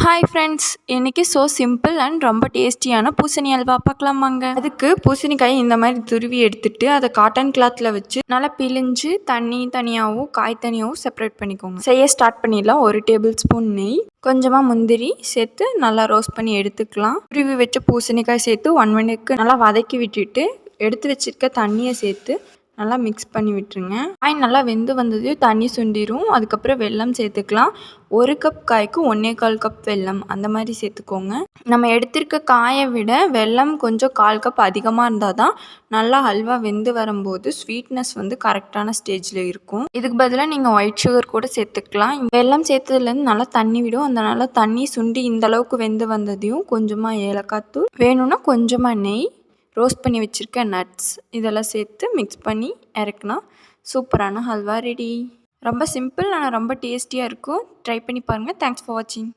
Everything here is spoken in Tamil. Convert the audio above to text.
ஹாய் ஃப்ரெண்ட்ஸ், இன்றைக்கி சிம்பிள் அண்ட் ரொம்ப டேஸ்டியான பூசணி அல்வா பார்க்கலாமாங்க. அதுக்கு பூசணிக்காய் இந்த மாதிரி துருவி எடுத்துட்டு அதை காட்டன் கிளாத்தில் வச்சு நல்லா பிழிஞ்சு தண்ணி தனியாகவும் காய் தனியாகவும் செப்பரேட் பண்ணிக்கோங்க. செய்ய ஸ்டார்ட் பண்ணிடலாம். 1 டேபிள் ஸ்பூன் நெய், கொஞ்சமாக முந்திரி சேர்த்து நல்லா ரோஸ்ட் பண்ணி எடுத்துக்கலாம். துருவி வச்ச பூசணிக்காய் சேர்த்து 1 மினிட்க்கு நல்லா வதக்கி விட்டுட்டு எடுத்து வச்சிருக்க தண்ணியை சேர்த்து நல்லா மிக்ஸ் பண்ணி விட்டுருங்க. காய் நல்லா வெந்து வந்தது தண்ணி சுண்டிரும். அதுக்கப்புறம் வெல்லம் சேர்த்துக்கலாம். 1 கப் காய்க்கு 1.25 கப் வெல்லம் அந்த மாதிரி சேர்த்துக்கோங்க. நம்ம எடுத்திருக்க காயை விட வெல்லம் கொஞ்சம் 1/4 கப் அதிகமாக இருந்தால் தான் நல்லா ஹல்வா வெந்து வரும்போது ஸ்வீட்னஸ் கரெக்டான ஸ்டேஜில் இருக்கும். இதுக்கு பதிலாக நீங்கள் ஒயிட் சுகர் கூட சேர்த்துக்கலாம். வெல்லம் சேர்த்ததுலேருந்து நல்லா தண்ணி விடும். அதனால தண்ணி சுண்டி இந்த அளவுக்கு வெந்து வந்ததையும் கொஞ்சமாக ஏலக்காய் தூள், வேணும்னா கொஞ்சமாக நெய், ரோஸ்ட் பண்ணி வச்சுருக்க நட்ஸ் இதெல்லாம் சேர்த்து மிக்ஸ் பண்ணி இறக்குனா சூப்பரான ஹல்வா ரெடி. ரொம்ப சிம்பிள் ஆனால் ரொம்ப டேஸ்டியாக இருக்கும். ட்ரை பண்ணி பாருங்கள். தேங்க்ஸ் ஃபார் வாட்சிங்.